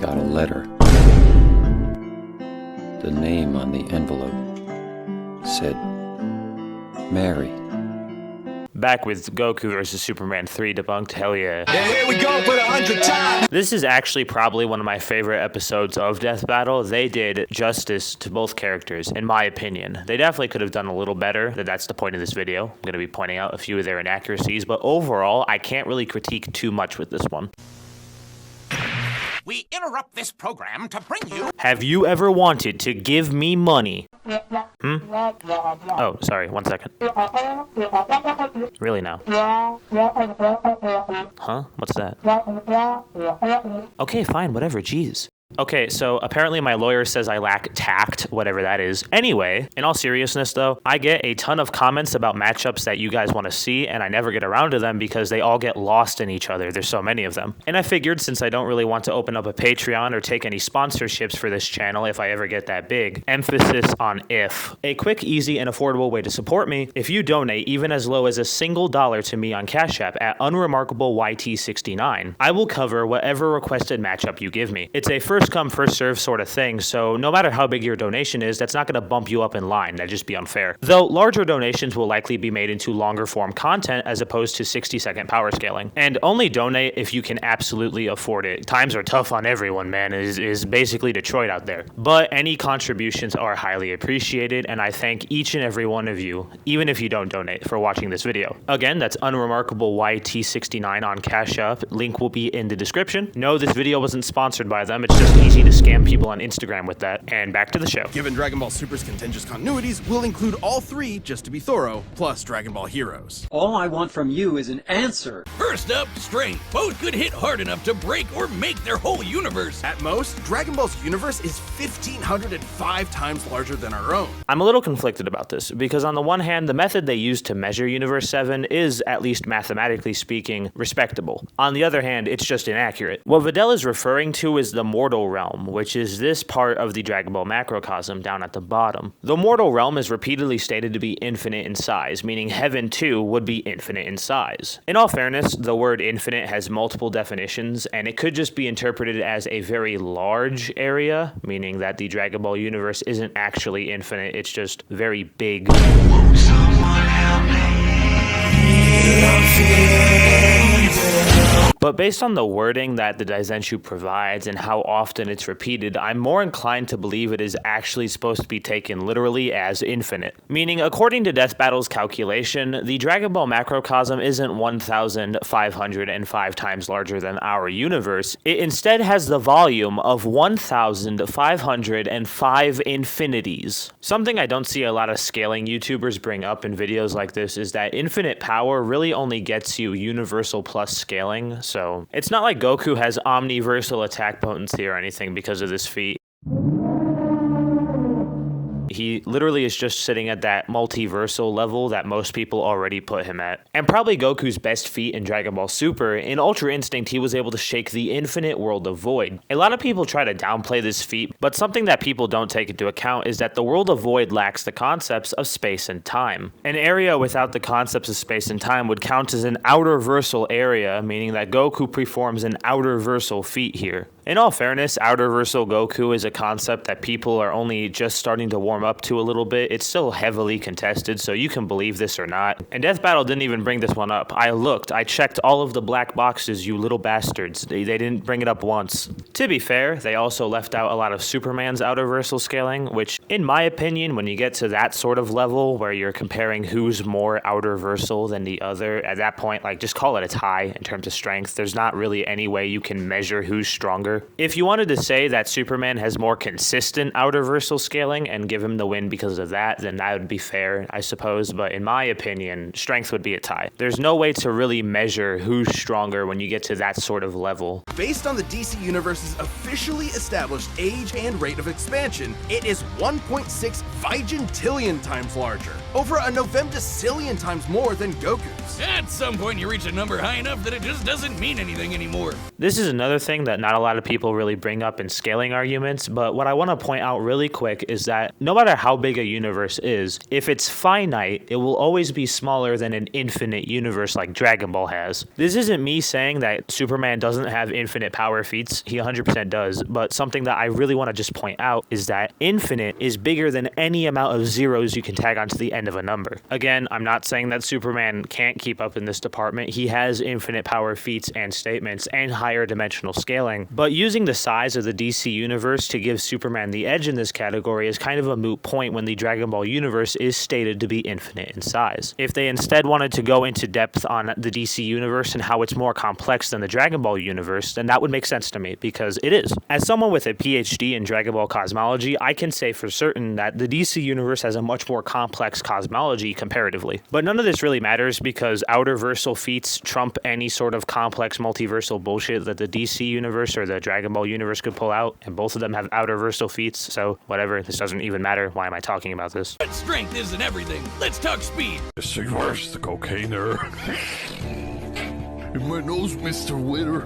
got a letter. The name on the envelope said Mary. Back with Goku vs Superman 3 debunked, hell yeah. And here we go for the 100th time. This is actually probably one of my favorite episodes of Death Battle. They did justice to both characters, in my opinion. They definitely could have done a little better. That's the point of this video. I'm going to be pointing out a few of their inaccuracies, but overall, I can't really critique too much with this one. We interrupt this program to bring you... Have you ever wanted to give me money? Oh, sorry, 1 second. Really now? Huh? What's that? Okay, fine, whatever, jeez. Okay, so apparently my lawyer says I lack tact, whatever that is. Anyway, in all seriousness though, I get a ton of comments about matchups that you guys want to see, and I never get around to them because they all get lost in each other. There's so many of them. And I figured since I don't really want to open up a Patreon or take any sponsorships for this channel if I ever get that big, emphasis on if. A quick, easy, and affordable way to support me, if you donate even as low as $1 to me on Cash App at UnremarkableYT69, I will cover whatever requested matchup you give me. It's a first come, first serve sort of thing, so no matter how big your donation is, that's not going to bump you up in line. That'd just be unfair. Though larger donations will likely be made into longer form content as opposed to 60-second power scaling. And only donate if you can absolutely afford it. Times are tough on everyone, man. It is basically Detroit out there. But any contributions are highly appreciated, and I thank each and every one of you, even if you don't donate, for watching this video. Again, that's UnremarkableYT69 on Cash App. Link will be in the description. No, this video wasn't sponsored by them. It's just easy to scam people on Instagram with that. And back to the show. Given Dragon Ball Super's contentious continuities, we'll include all three, just to be thorough, plus Dragon Ball Heroes. All I want from you is an answer. First up, strength. Both could hit hard enough to break or make their whole universe. At most, Dragon Ball's universe is 1,505 times larger than our own. I'm a little conflicted about this, because on the one hand, the method they use to measure Universe 7 is, at least mathematically speaking, respectable. On the other hand, it's just inaccurate. What Videl is referring to is the mortal realm, which is this part of the Dragon Ball macrocosm down at the bottom. The mortal realm is repeatedly stated to be infinite in size, meaning heaven too would be infinite in size. In all fairness, the word infinite has multiple definitions, and it could just be interpreted as a very large area, meaning that the Dragon Ball universe isn't actually infinite, it's just very big. Won't someone help me? But based on the wording that the Daizenshu provides and how often it's repeated, I'm more inclined to believe it is actually supposed to be taken literally as infinite. Meaning, according to Death Battle's calculation, the Dragon Ball macrocosm isn't 1,505 times larger than our universe. It instead has the volume of 1,505 infinities. Something I don't see a lot of scaling YouTubers bring up in videos like this is that infinite power really only gets you universal plus scaling. So it's not like Goku has omniversal attack potency or anything because of this feat. He literally is just sitting at that multiversal level that most people already put him at. And probably Goku's best feat in Dragon Ball Super, in Ultra Instinct he was able to shake the infinite world of Void. A lot of people try to downplay this feat, but something that people don't take into account is that the world of Void lacks the concepts of space and time. An area without the concepts of space and time would count as an outerversal area, meaning that Goku performs an outerversal feat here. In all fairness, outerversal Goku is a concept that people are only just starting to warm up to a little bit. It's still heavily contested, so you can believe this or not. And Death Battle didn't even bring this one up. I checked all of the black boxes, you little bastards. They didn't bring it up once. To be fair, they also left out a lot of Superman's outerversal scaling, which, in my opinion, when you get to that sort of level where you're comparing who's more outerversal than the other, at that point, like, just call it a tie in terms of strength. There's not really any way you can measure who's stronger. If you wanted to say that Superman has more consistent outerversal scaling and give him the win because of that, then that would be fair, I suppose. But in my opinion, strength would be a tie. There's no way to really measure who's stronger when you get to that sort of level. Based on the DC Universe's officially established age and rate of expansion, it is 1 1.6 vigintillion times larger, over a novemdecillion times more than Goku's. At some point, you reach a number high enough that it just doesn't mean anything anymore. This is another thing that not a lot of people really bring up in scaling arguments, but what I want to point out really quick is that no matter how big a universe is, if it's finite, it will always be smaller than an infinite universe like Dragon Ball has. This isn't me saying that Superman doesn't have infinite power feats, he 100% does, but something that I really want to just point out is that infinite is bigger than any amount of zeros you can tag onto the end of a number. Again, I'm not saying that Superman can't keep up in this department. He has infinite power feats and statements and higher dimensional scaling, but using the size of the DC universe to give Superman the edge in this category is kind of a moot point when the Dragon Ball universe is stated to be infinite in size. If they instead wanted to go into depth on the DC universe and how it's more complex than the Dragon Ball universe, then that would make sense to me, because it is. As someone with a PhD in Dragon Ball cosmology, I can say for certain that the DC universe has a much more complex cosmology comparatively. But none of this really matters because outerversal feats trump any sort of complex multiversal bullshit that the DC universe or the Dragon Ball universe could pull out, and both of them have outerversal feats, so whatever, this doesn't even matter. Why am I talking about this? But strength isn't everything. Let's talk speed. Where's the cocainer? In my nose, Mr. Witter.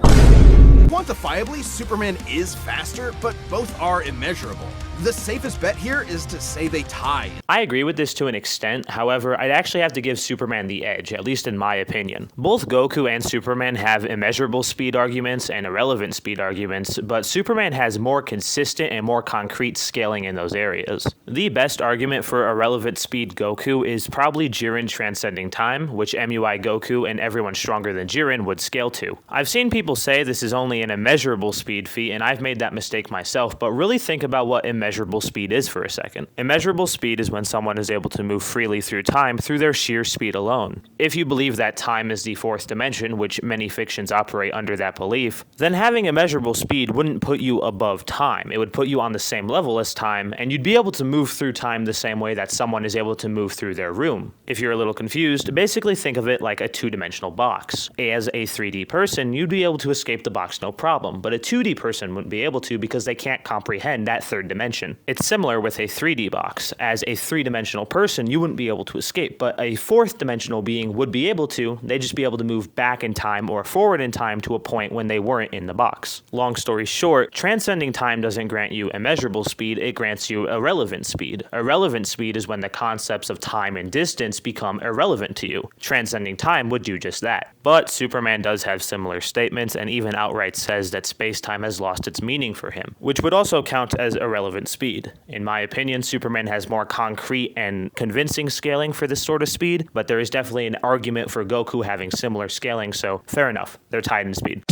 Quantifiably, Superman is faster, but both are immeasurable. The safest bet here is to say they tied. I agree with this to an extent, however, I'd actually have to give Superman the edge, at least in my opinion. Both Goku and Superman have immeasurable speed arguments and irrelevant speed arguments, but Superman has more consistent and more concrete scaling in those areas. The best argument for irrelevant speed Goku is probably Jiren transcending time, which MUI Goku and everyone stronger than Jiren would scale to. I've seen people say this is only an immeasurable speed feat, and I've made that mistake myself, but really think about what immeasurable speed is for a second. Immeasurable speed is when someone is able to move freely through time through their sheer speed alone. If you believe that time is the fourth dimension, which many fictions operate under that belief, then having immeasurable speed wouldn't put you above time. It would put you on the same level as time, and you'd be able to move through time the same way that someone is able to move through their room. If you're a little confused, basically think of it like a two-dimensional box. As a 3D person, you'd be able to escape the box no problem, but a 2D person wouldn't be able to because they can't comprehend that third dimension. It's similar with a 3D box. As a three-dimensional person, you wouldn't be able to escape, but a fourth-dimensional being would be able to. They'd just be able to move back in time or forward in time to a point when they weren't in the box. Long story short, transcending time doesn't grant you immeasurable speed, it grants you irrelevant speed. Irrelevant speed is when the concepts of time and distance become irrelevant to you. Transcending time would do just that. But Superman does have similar statements and even outright says that space-time has lost its meaning for him, which would also count as irrelevant speed. In my opinion, Superman has more concrete and convincing scaling for this sort of speed, but there is definitely an argument for Goku having similar scaling, so fair enough, they're tied in speed.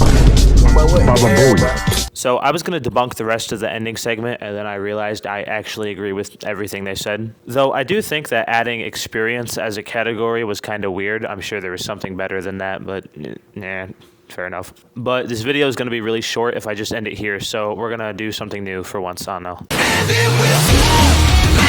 So I was going to debunk the rest of the ending segment, and then I realized I actually agree with everything they said. Though I do think that adding experience as a category was kind of weird. I'm sure there was something better than that, but nah. Fair enough. But this video is going to be really short if I just end it here, so we're going to do something new for once. I don't know.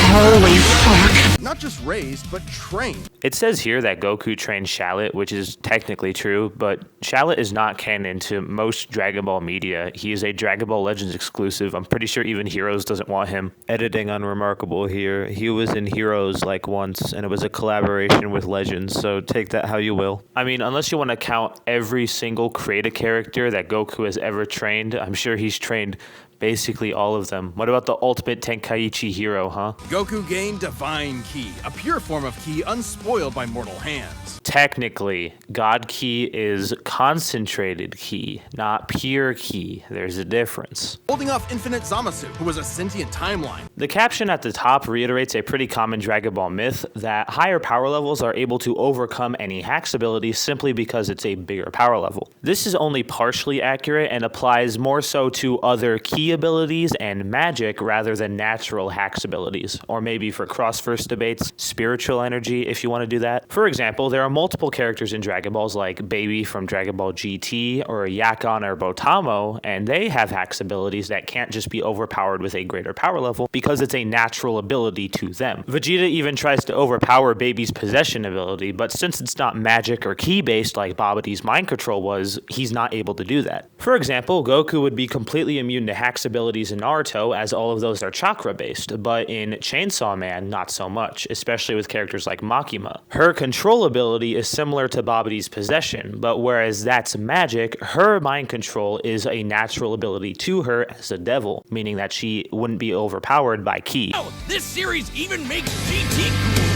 Holy fuck. Not just raised, but trained. It says here that Goku trained Shallot, which is technically true, but Shallot is not canon to most Dragon Ball media. He is a Dragon Ball Legends exclusive. I'm pretty sure even Heroes doesn't want him. Editing unremarkable here. He was in Heroes like once, and it was a collaboration with Legends, so take that how you will. I mean, unless you want to count every single creative character that Goku has ever trained, I'm sure he's trained basically all of them. What about the ultimate Tenkaichi hero, huh? Goku gained Divine Ki, a pure form of Ki unspoiled by mortal hands. Technically, God Ki is concentrated Ki, not pure Ki. There's a difference. Holding off Infinite Zamasu, who was a sentient timeline. The caption at the top reiterates a pretty common Dragon Ball myth that higher power levels are able to overcome any hacks ability simply because it's a bigger power level. This is only partially accurate and applies more so to other Ki abilities and magic rather than natural hacks abilities, or maybe for cross-verse debates, spiritual energy if you want to do that. For example, there are multiple characters in Dragon Balls like Baby from Dragon Ball GT or Yakon or Botamo, and they have hacks abilities that can't just be overpowered with a greater power level because it's a natural ability to them. Vegeta even tries to overpower Baby's possession ability, but since it's not magic or Ki based like Babidi's mind control was, he's not able to do that. For example, Goku would be completely immune to hacks max abilities in Naruto, as all of those are chakra based, but in Chainsaw Man, not so much, especially with characters like Makima. Her control ability is similar to Babidi's possession, but whereas that's magic, her mind control is a natural ability to her as a devil, meaning that she wouldn't be overpowered by ki. Oh, this series even makes GT cool.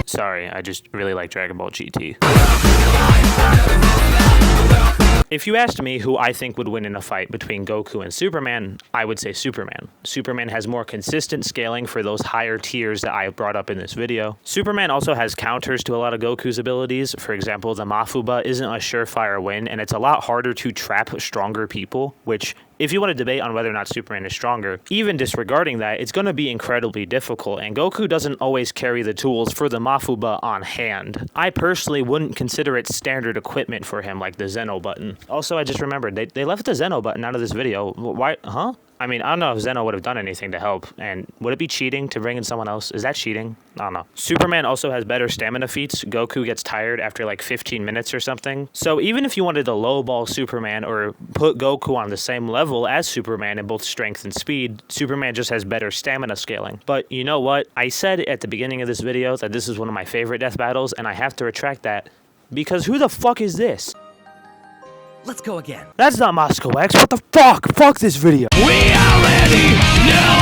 Sorry, I just really like Dragon Ball GT. If you asked me who I think would win in a fight between Goku and Superman, I would say Superman. Superman has more consistent scaling for those higher tiers that I brought up in this video. Superman also has counters to a lot of Goku's abilities. For example, the Mafuba isn't a surefire win, and it's a lot harder to trap stronger people, which, if you want to debate on whether or not Superman is stronger, even disregarding that, it's going to be incredibly difficult, and Goku doesn't always carry the tools for the Mafuba on hand. I personally wouldn't consider it standard equipment for him, like the Zeno button. Also, I just remembered, they left the Zeno button out of this video. Why? Huh? I mean, I don't know if Zeno would have done anything to help, and would it be cheating to bring in someone else? Is that cheating? I don't know. Superman also has better stamina feats. Goku gets tired after like 15 minutes or something. So even if you wanted to lowball Superman or put Goku on the same level as Superman in both strength and speed, Superman just has better stamina scaling. But you know what? I said at the beginning of this video that this is one of my favorite death battles, and I have to retract that, because who the fuck is this? Let's go again. That's not Moscow X. What the fuck? Fuck this video. We already know